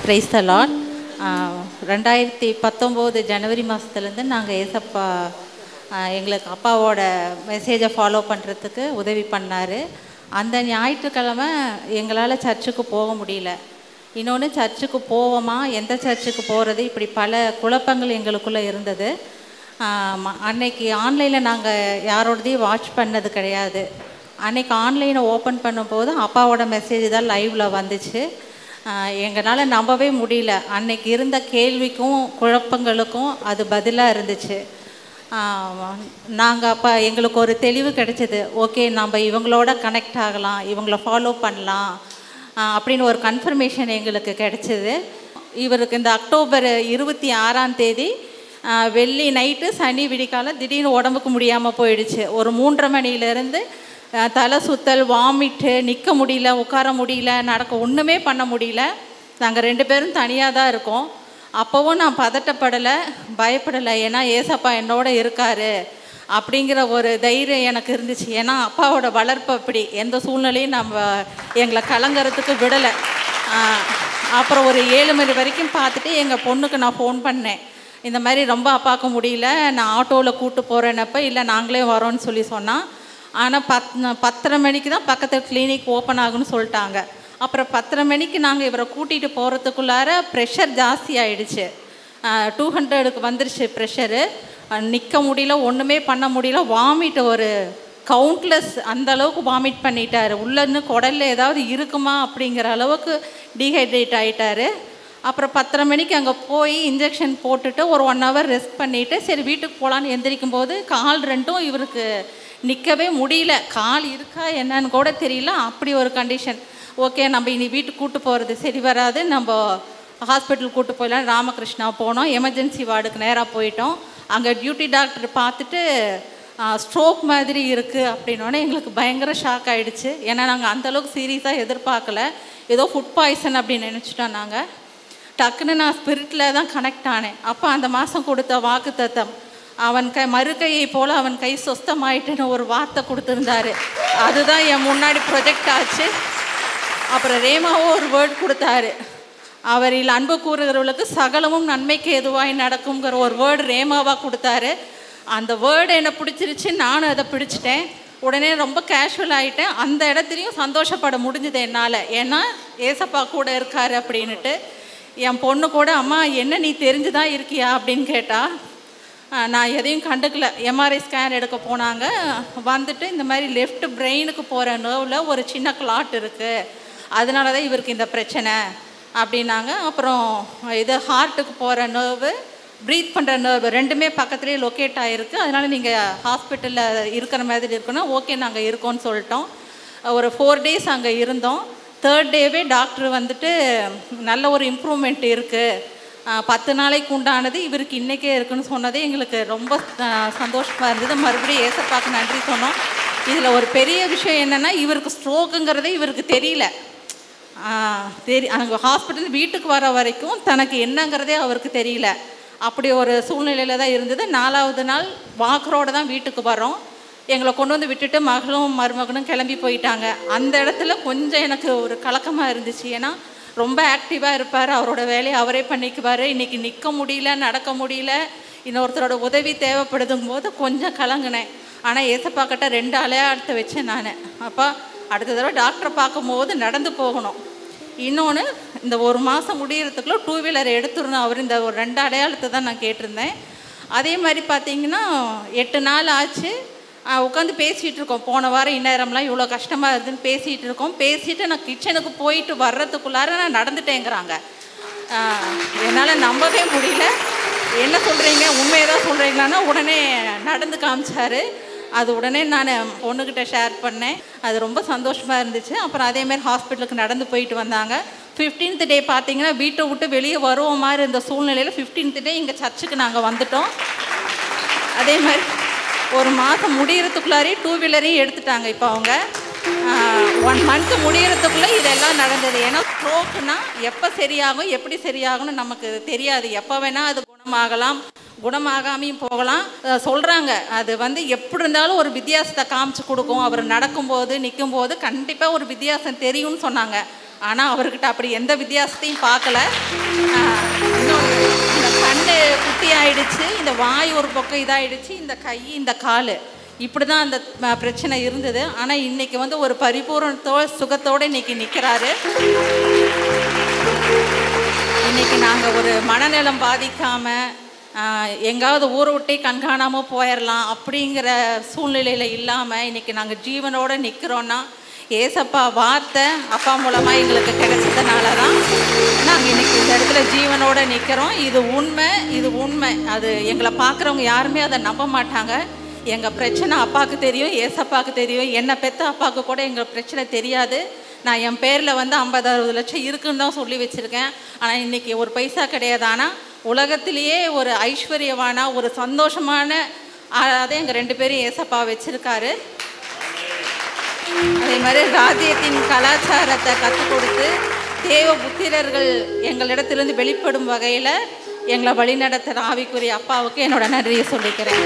Praise the Lord. 2019 ஜனவரி மாதத்துலேருந்து நாங்கள் ஏசப்பா எங்களுக்கு அப்பாவோட மெசேஜை ஃபாலோ பண்ணுறதுக்கு உதவி பண்ணார். அந்த ஞாயிற்றுக்கிழமை எங்களால் சர்ச்சுக்கு போக முடியல. இன்னொன்று, சர்ச்சுக்கு போவோமா, எந்த சர்ச்சுக்கு போகிறது, இப்படி பல குழப்பங்கள் எங்களுக்குள்ளே இருந்தது. அன்னைக்கு ஆன்லைனில் நாங்கள் யாரோடதையும் வாட்ச் பண்ணது கிடையாது. அன்றைக்கி ஆன்லைனை ஓப்பன் பண்ணும்போது அப்பாவோட மெசேஜ் தான் லைவில் வந்துச்சு. எங்களால் நம்பவே முடியல. அன்னைக்கு இருந்த கேள்விக்கும் குழப்பங்களுக்கும் அது பதிலாக இருந்துச்சு. நாங்கள் அப்போ எங்களுக்கு ஒரு தெளிவு கிடைச்சிது. ஓகே, நம்ம இவங்களோட கனெக்ட் ஆகலாம், இவங்கள ஃபாலோ பண்ணலாம் அப்படின்னு ஒரு கன்ஃபர்மேஷன் எங்களுக்கு கிடைச்சிது. இவருக்கு இந்த அக்டோபர் 26 வெள்ளி நைட்டு சனி விடிக்காலம் திடீர்னு உடம்புக்கு முடியாமல் போயிடுச்சு. ஒரு 3:30 மணிலேருந்து தலை சுத்தல், வாமிட்டு, நிற்க முடியல, உட்கார முடியல, நடக்க ஒன்றுமே பண்ண முடியல. நாங்கள் 2 பேரும் தனியாக தான் இருக்கோம். அப்போவும் நான் பதட்டப்படலை, பயப்படலை. ஏன்னா ஏசப்பா என்னோட இருக்கார் அப்படிங்கிற ஒரு தைரியம் எனக்கு இருந்துச்சு. ஏன்னா அப்பாவோட வளர்ப்பு அப்படி, எந்த சூழ்நிலையும் நம்ம எங்களை கலங்கிறதுக்கு விடலை. அப்புறம் ஒரு 7 மணி வரைக்கும் பார்த்துட்டு எங்கள் பொண்ணுக்கு நான் ஃபோன் பண்ணேன். இந்த மாதிரி ரொம்ப அப்பாவுக்கு முடியல, நான் ஆட்டோவில் கூப்பிட்டு போகிறேன்னப்போ இல்லை நாங்களே வரோன்னு சொல்லி சொன்னான். ஆனால் 10:30 மணிக்கு தான் பக்கத்தில் கிளினிக் ஓப்பன் ஆகுன்னு சொல்லிட்டாங்க. அப்புறம் 10:30 மணிக்கு நாங்கள் இவரை கூட்டிகிட்டு போகிறதுக்குள்ளார ப்ரெஷர் ஜாஸ்தி ஆகிடுச்சு. 200க்கு வந்துருச்சு ப்ரெஷரு. நிற்க முடியல, ஒன்றுமே பண்ண முடியல. வாமிட் ஒரு கவுண்ட்லெஸ், அந்தளவுக்கு வாமிட் பண்ணிட்டார். உள்ளன்னு குடலில் ஏதாவது இருக்குமா அப்படிங்கிற அளவுக்கு டீஹைட்ரேட் ஆகிட்டார். அப்புறம் 10:30 மணிக்கு அங்கே போய் இன்ஜெக்ஷன் போட்டுட்டு ஒரு 1 ஹவர் ரெஸ்ட் பண்ணிவிட்டு சரி வீட்டுக்கு போகலான்னு எந்திரிக்கும் போது கால் 2ம் இவருக்கு நிற்கவே முடியல. கால் இருக்கா என்னன்னு கூட தெரியல, அப்படி ஒரு கண்டிஷன். ஓகே, நம்ம இனி வீட்டுக்கு கூப்பிட்டு போகிறது சரி வராது, நம்ம ஹாஸ்பிட்டல் கூப்பிட்டு போயிடலாம். ராமகிருஷ்ணா போனோம். எமர்ஜென்சி வார்டுக்கு நேராக போயிட்டோம். அங்கே டியூட்டி டாக்டர் பார்த்துட்டு ஸ்ட்ரோக் மாதிரி இருக்குது அப்படின்னோடனே எங்களுக்கு பயங்கர ஷாக் ஆகிடுச்சு. ஏன்னா நாங்கள் அந்தளவுக்கு சீரியஸாக எதிர்பார்க்கல. ஏதோ ஃபுட் பாய்சன் அப்படின்னு நினச்சிட்டோம். நாங்கள் டக்குன்னு நான் ஸ்பிரிட்டில் தான் கனெக்ட் ஆனேன். அப்போ அந்த மாதம் கொடுத்த வாக்கு தத்தம், அவன் மறுக்கையை போல் அவன் கை சொஸ்தமாயிட்டுன்னு ஒரு வார்த்தை கொடுத்துருந்தாரு. அதுதான் என் முன்னாடி ப்ரொஜெக்ட் ஆச்சு. அப்புறம் ரேமாவும் ஒரு வேர்ட் கொடுத்தாரு. அவரில் அன்பு கூறுகிறவர்களுக்கு சகலமும் நன்மைக்கு எதுவாய் நடக்குங்கிற ஒரு வேர்டு ரேமாவாக கொடுத்தாரு. அந்த வேர்டு என்னை பிடிச்சிருச்சு, நானும் அதை பிடிச்சிட்டேன். உடனே ரொம்ப கேஷுவல் ஆகிட்டேன். அந்த இடத்துலையும் சந்தோஷப்பட முடிஞ்சுது என்னால். ஏன்னா ஏசப்பா கூட இருக்கார் அப்படின்ட்டு. என் பொண்ணு கூட அம்மா என்ன நீ தெரிஞ்சு தான் இருக்கியா அப்படின்னு கேட்டால் நான் எதையும் கண்டுக்கல. எம்ஆர்ஐ ஸ்கேன் எடுக்க போனாங்க. வந்துட்டு இந்த மாதிரி லெஃப்ட் பிரெயினுக்கு போகிற நர்வில் ஒரு சின்ன கிளாட் இருக்குது, அதனால தான் இவருக்கு இந்த பிரச்சனை அப்படின்னாங்க. அப்புறம் இது ஹார்ட்டுக்கு போகிற நர்வு, ப்ரீத் பண்ணுற நர்வு 2மே பக்கத்துலேயே லொக்கேட் ஆகிருக்கு, அதனால் நீங்கள் ஹாஸ்பிட்டலில் இருக்கிற மாதிரி இருக்குன்னா ஓகே நாங்கள் இருக்கோன்னு சொல்லிட்டோம். ஒரு 4 டேஸ் அங்கே இருந்தோம். 3rd டேவே டாக்டர் வந்துட்டு நல்ல ஒரு இம்ப்ரூவ்மெண்ட் இருக்குது, 10 நாளைக்கு உண்டானது இவருக்கு இன்றைக்கே இருக்குன்னு சொன்னதே எங்களுக்கு ரொம்ப சந்தோஷமாக இருந்தது. மறுபடியும் ஏசப்பாக்கு நன்றி சொன்னோம். இதில் ஒரு பெரிய விஷயம் என்னென்னா, இவருக்கு ஸ்ட்ரோக்குங்கிறதே இவருக்கு தெரியல. அங்கே ஹாஸ்பிட்டல் வீட்டுக்கு வர வரைக்கும் தனக்கு என்னங்கிறதே அவருக்கு தெரியல. அப்படி ஒரு சூழ்நிலையில் தான் இருந்தது. 4வது நாள் வாக்கரோடு தான் வீட்டுக்கு வரோம். எங்களை கொண்டு வந்து விட்டுட்டு மகளும் மருமகனும் கிளம்பி போயிட்டாங்க. அந்த இடத்துல கொஞ்சம் எனக்கு ஒரு கலக்கமாக இருந்துச்சு. ஏன்னா ரொம்ப ஆக்டிவாக இருப்பார், அவரோட வேலையை அவரே பண்ணிக்குவார். இன்றைக்கி நிற்க முடியல, நடக்க முடியல, இன்னொருத்தரோட உதவி தேவைப்படுதுங்கும் போது கொஞ்சம் கலங்கினேன். ஆனால் ஏசப்பா கிட்ட 2 அடையாளத்தை வச்சேன் நான். அப்போ அடுத்த தடவை டாக்டரை பார்க்கும்போது நடந்து போகணும். இன்னொன்று, இந்த 1 மாதம் முடிகிறதுக்குள்ளே 2 வீலர் எடுத்துடணும். அவர் இந்த ஒரு 2 அடையாளத்தை தான் நான் கேட்டிருந்தேன். அதே மாதிரி பார்த்திங்கன்னா 8 நாள் ஆச்சு. உட்காந்து பேசிகிட்டு இருக்கோம். போன வாரம் இந்நேரம்லாம் இவ்வளோ கஷ்டமாக இருக்குதுன்னு பேசிகிட்டு இருக்கோம். பேசிவிட்டு நான் கிச்சனுக்கு போயிட்டு வர்றதுக்குள்ளார நான் நடந்துட்டேங்கிறாங்க. என்னால் நம்பவே முடியல. என்ன சொல்கிறீங்க, உண்மையை தான் சொல்கிறீங்களான்னா உடனே நடந்து காமிச்சார். அது உடனே நான் பொண்ணுக்கிட்ட ஷேர் பண்ணேன். அது ரொம்ப சந்தோஷமாக இருந்துச்சு. அப்புறம் அதேமாதிரி ஹாஸ்பிட்டலுக்கு நடந்து போயிட்டு வந்தாங்க. 15th டே பார்த்திங்கன்னா வீட்டை விட்டு வெளியே வருவோம் மாதிரி இருந்த சூழ்நிலையில் 15th டே இங்கே சர்ச்சுக்கு நாங்கள் வந்துட்டோம். அதே மாதிரி 1 மாதம் முடிகிறதுக்குள்ளாரே 2 வீலரையும் எடுத்துட்டாங்க. இப்போ அவங்க 1 மந்த் முடிகிறதுக்குள்ளே இதெல்லாம் நடந்தது. ஏன்னா ஸ்ட்ரோக்குனா எப்போ சரியாகும், எப்படி சரியாகும்னு நமக்கு தெரியாது. எப்போ வேணால் அது குணமாகலாம், குணமாகாமையும் போகலாம். சொல்கிறாங்க அது வந்து எப்படி இருந்தாலும் ஒரு வித்தியாசத்தை காமிச்சு கொடுக்கும். அவர் நடக்கும்போது நிற்கும்போது கண்டிப்பாக ஒரு வித்தியாசம் தெரியும்னு சொன்னாங்க. ஆனால் அவர்கிட்ட அப்படி எந்த வித்தியாசத்தையும் பார்க்கல. இன்னொன்று, இந்த கண்ணு குட்டி ஆயிடுச்சு, இந்த வாய் ஒரு பக்கம் இதாகிடுச்சு, இந்த கை இந்த கால் இப்படி தான் அந்த பிரச்சனை இருந்தது. ஆனால் இன்றைக்கி வந்து ஒரு சுகத்தோடு இன்றைக்கி நிற்கிறாரு. இன்றைக்கி நாங்கள் ஒரு மனநலம் பாதிக்காமல் எங்காவது ஊரை விட்டே கண்காணாமல் போயிடலாம் அப்படிங்கிற சூழ்நிலையில் இல்லாமல் இன்றைக்கி நாங்கள் ஜீவனோடு நிற்கிறோன்னா ஏசப்பா வார்த்தை அப்பா மூலமாக எங்களுக்கு கிடைச்சதுனால தான் நாங்கள் இன்றைக்கி இந்த இடத்துல ஜீவனோடு நிற்கிறோம். இது உண்மை. அது எங்களை பார்க்குறவங்க யாருமே அதை நம்ப மாட்டாங்க. எங்கள் பிரச்சனை அப்பாவுக்கு தெரியும், ஏசப்பாவுக்கு தெரியும். என்னை பெற்ற அப்பாவுக்கு கூட எங்கள் பிரச்சனை தெரியாது. நான் என் பேரில் வந்து 50-60 லட்சம் இருக்குன்னு தான் சொல்லி வச்சுருக்கேன். ஆனால் இன்றைக்கி ஒரு பைசா கிடையாது. ஆனால் உலகத்திலேயே ஒரு ஐஸ்வர்யவானா ஒரு சந்தோஷமான அதை எங்கள் 2 பேரும் ஏசப்பா வச்சுருக்காரு. அதே மாதிரி ராஜ்யத்தின் கலாச்சாரத்தை கற்றுக் கொடுத்து தேவ புத்திரர்கள் எங்களிடத்திலிருந்து வெளிப்படும் வகையில் எங்களை வழிநடத்துகிற ஆவிக்குரிய அப்பாவுக்கு என்னோட நன்றியை சொல்லிக்கிறேன்.